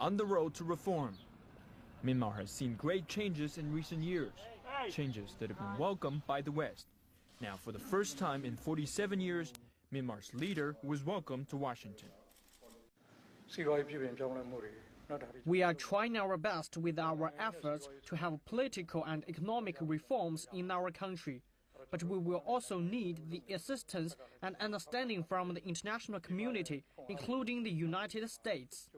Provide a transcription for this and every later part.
on the road to reform. Myanmar has seen great changes in recent years, changes that have been welcomed by the West. Now, for the first time in 47 years, Myanmar's leader was welcomed to Washington. We are trying our best with our efforts to have political and economic reforms in our country. But we will also need the assistance and understanding from the international community, including the United States.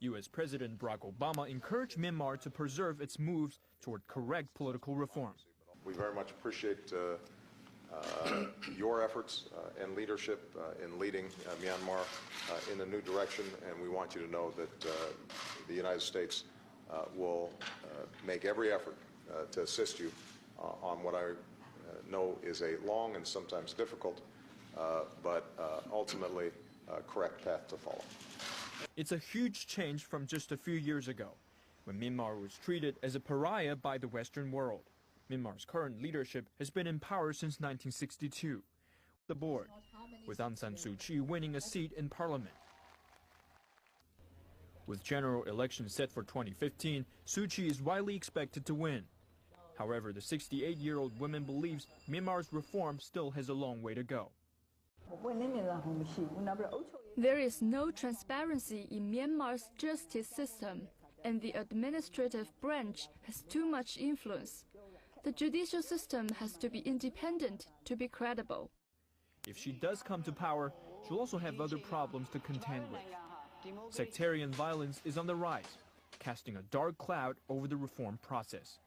U.S. President Barack Obama encouraged Myanmar to preserve its moves toward correct political reform. We very much appreciate your efforts and leadership in leading Myanmar in a new direction, and we want you to know that the United States will make every effort to assist you on what I know is a long and sometimes difficult, but ultimately correct path to follow. It's a huge change from just a few years ago, when Myanmar was treated as a pariah by the Western world. Myanmar's current leadership has been in power since 1962, the board, with Aung San Suu Kyi winning a seat in parliament. With general elections set for 2015, Suu Kyi is widely expected to win. However, the 68-year-old woman believes Myanmar's reform still has a long way to go. There is no transparency in Myanmar's justice system, and the administrative branch has too much influence. The judicial system has to be independent to be credible. If she does come to power, she'll also have other problems to contend with. Sectarian violence is on the rise, casting a dark cloud over the reform process.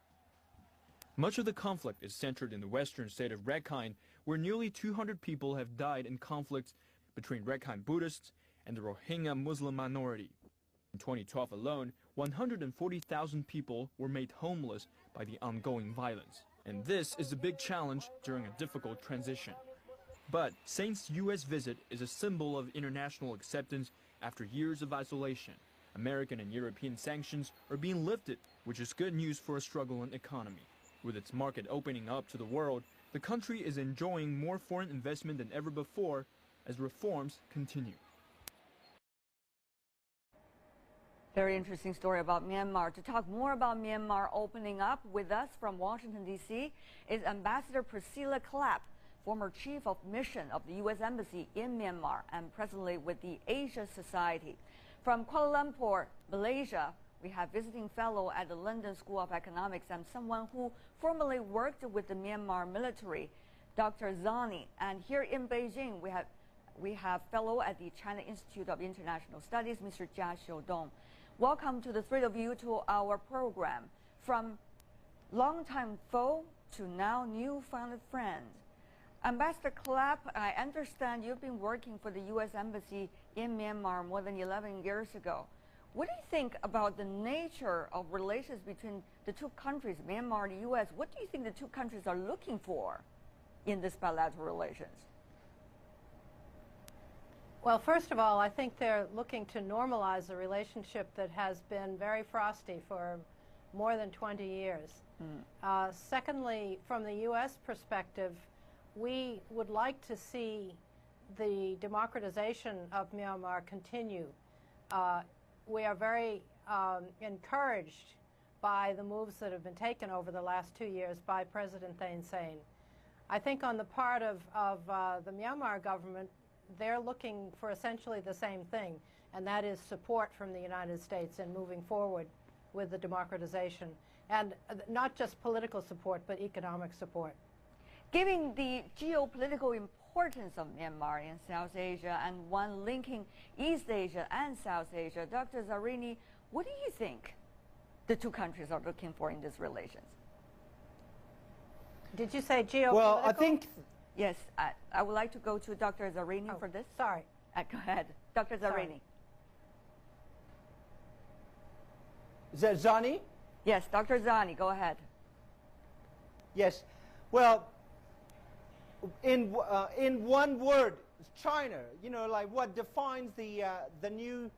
Much of the conflict is centered in the western state of Rakhine, where nearly 200 people have died in conflicts between Rakhine Buddhists and the Rohingya Muslim minority. In 2012 alone, 140,000 people were made homeless by the ongoing violence. And this is a big challenge during a difficult transition. But Saint's U.S. visit is a symbol of international acceptance after years of isolation. American and European sanctions are being lifted, which is good news for a struggling economy. With its market opening up to the world, the country is enjoying more foreign investment than ever before as reforms continue. Very interesting story about Myanmar. To talk more about Myanmar opening up, with us from Washington, D.C. is Ambassador Priscilla Clapp, former Chief of Mission of the U.S. Embassy in Myanmar and presently with the Asia Society. From Kuala Lumpur, Malaysia, we have visiting fellow at the London School of Economics and someone who formerly worked with the Myanmar military, Dr. Zani. And here in Beijing, we have fellow at the China Institute of International Studies, Mr. Jia Xiudong. Welcome to the three of you to our program. From longtime foe to now newfound friend. Ambassador Clapp, I understand you've been working for the U.S. Embassy in Myanmar more than 11 years ago. What do you think about the nature of relations between the two countries, Myanmar and the U.S.? What do you think the two countries are looking for in this bilateral relations? Well, first of all, I think they're looking to normalize a relationship that has been very frosty for more than 20 years. Secondly, from the U.S. perspective, we would like to see the democratization of Myanmar continue. We are very encouraged by the moves that have been taken over the last 2 years by President Thein Sein. I think on the part of the Myanmar government, they're looking for essentially the same thing, and that is support from the United States in moving forward with the democratization. And not just political support, but economic support. Given the geopolitical importance of Myanmar in South Asia and one linking East Asia and South Asia, Dr. Zarini, what do you think the two countries are looking for in these relations? Did you say geopolitical? Well, I think... Yes, I would like to go to Dr. Zarini for this. Sorry. Go ahead. Dr. Zarini. Is that Zani? Yes, Dr. Zani, go ahead. Yes. Well, in one word, China. You know, like what defines the new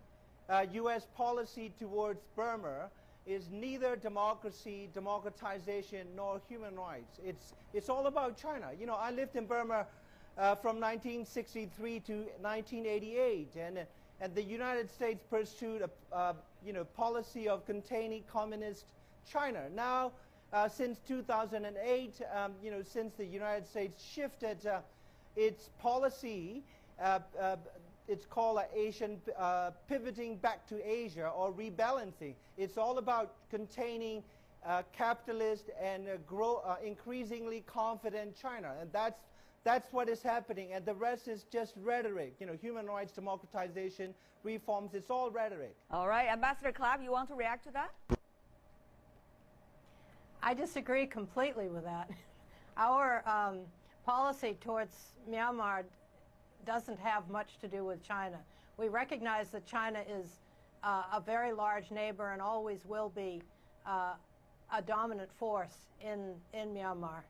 U.S. policy towards Burma is neither democracy, democratization, nor human rights. It's all about China. You know, I lived in Burma from 1963 to 1988, and the United States pursued a policy of containing communist China. Now, since 2008, since the United States shifted its policy, it's called Asian pivoting back to Asia or rebalancing. It's all about containing capitalist and increasingly confident China, and that's what is happening. And the rest is just rhetoric. Human rights, democratization, reforms. It's all rhetoric. All right, Ambassador Clapp, you want to react to that? I disagree completely with that. Our policy towards Myanmar doesn't have much to do with China. We recognize that China is a very large neighbor and always will be a dominant force in Myanmar.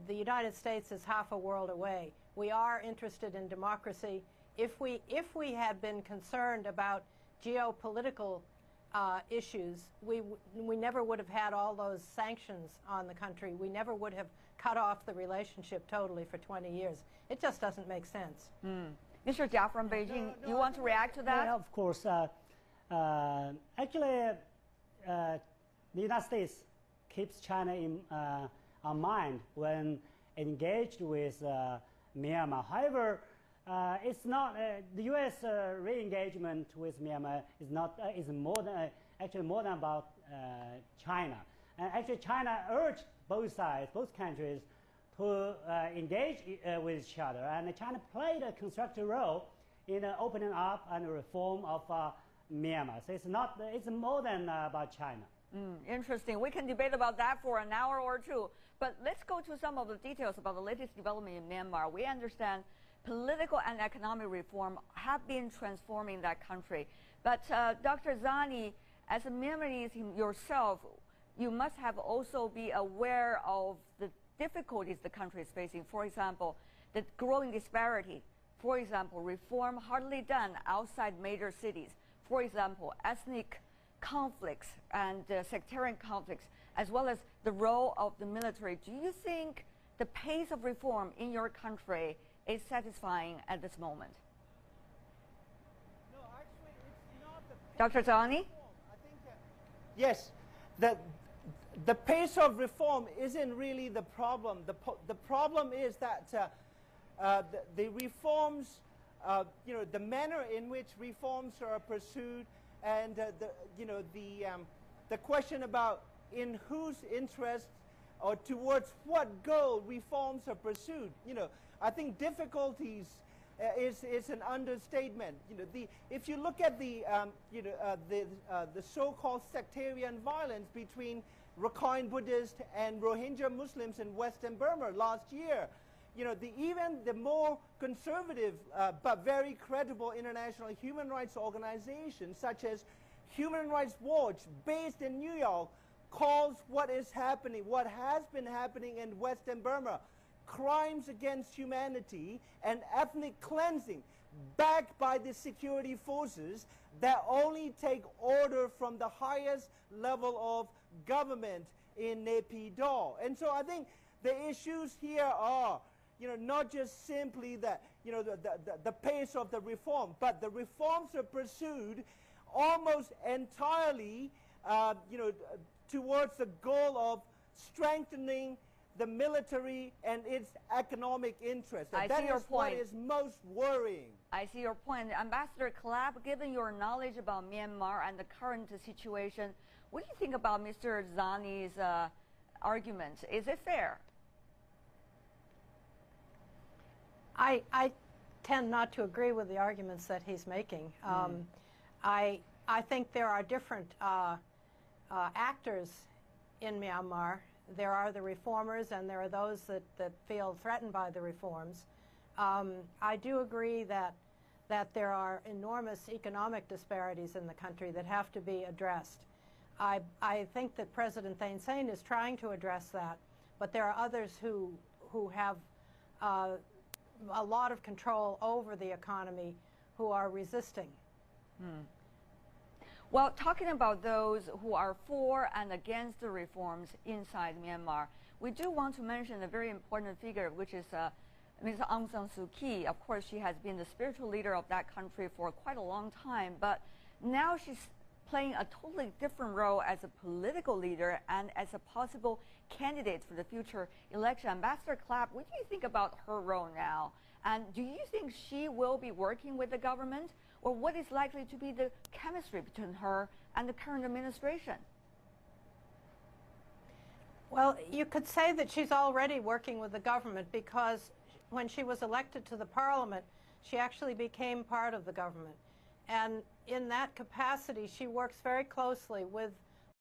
The United States is half a world away. We are interested in democracy. If we had been concerned about geopolitical issues, we never would have had all those sanctions on the country. We never would have cut off the relationship totally for 20 years. It just doesn't make sense. Mr. Jia from Beijing, you want to react to that? Yeah, of course. Actually, the United States keeps China in our mind when engaged with Myanmar. However, it's not the U.S. re-engagement with Myanmar is more than about China. And actually, China urged both sides, both countries, to engage with each other. And China played a constructive role in opening up and reform of Myanmar. So it's more than about China. Interesting. We can debate about that for an hour or two. But let's go to some of the details about the latest development in Myanmar. We understand political and economic reform have been transforming that country. But Dr. Zani, as a Myanmarese yourself, you must have also be aware of the difficulties the country is facing. For example, the growing disparity. For example, reform hardly done outside major cities. For example, ethnic conflicts and sectarian conflicts, as well as the role of the military. Do you think the pace of reform in your country is satisfying at this moment? No, actually, it's not the Dr. Zani? I think yes, the pace of reform isn't really the problem. The problem is that the reforms, the manner in which reforms are pursued, and the question about in whose interest or towards what goal reforms are pursued. I think difficulties is an understatement. If you look at the so-called sectarian violence between Rakhine Buddhists and Rohingya Muslims in Western Burma last year, even the more conservative but very credible international human rights organizations such as Human Rights Watch, based in New York, calls what is happening, what has been happening in Western Burma, crimes against humanity and ethnic cleansing, backed by the security forces that only take order from the highest level of government in Naypyidaw. And so I think the issues here are, not just simply that, the pace of the reform, but the reforms are pursued almost entirely, towards the goal of strengthening the military and its economic interests. And that is what is most worrying. I see your point. Ambassador Clapp, given your knowledge about Myanmar and the current situation, what do you think about Mr. Zani's argument? Is it fair? I tend not to agree with the arguments that he's making. I think there are different actors in Myanmar. There are the reformers and there are those that feel threatened by the reforms. I do agree that there are enormous economic disparities in the country that have to be addressed. I think that President Thein Sein is trying to address that, but there are others who have a lot of control over the economy who are resisting. Well, talking about those who are for and against the reforms inside Myanmar, we do want to mention a very important figure, which is Ms. Aung San Suu Kyi, of course, she has been the spiritual leader of that country for quite a long time, but now she's playing a totally different role as a political leader and as a possible candidate for the future election. Ambassador Clapp, what do you think about her role now? And do you think she will be working with the government? Or what is likely to be the chemistry between her and the current administration? Well, you could say that she's already working with the government, because when she was elected to the parliament, she actually became part of the government. And in that capacity, she works very closely with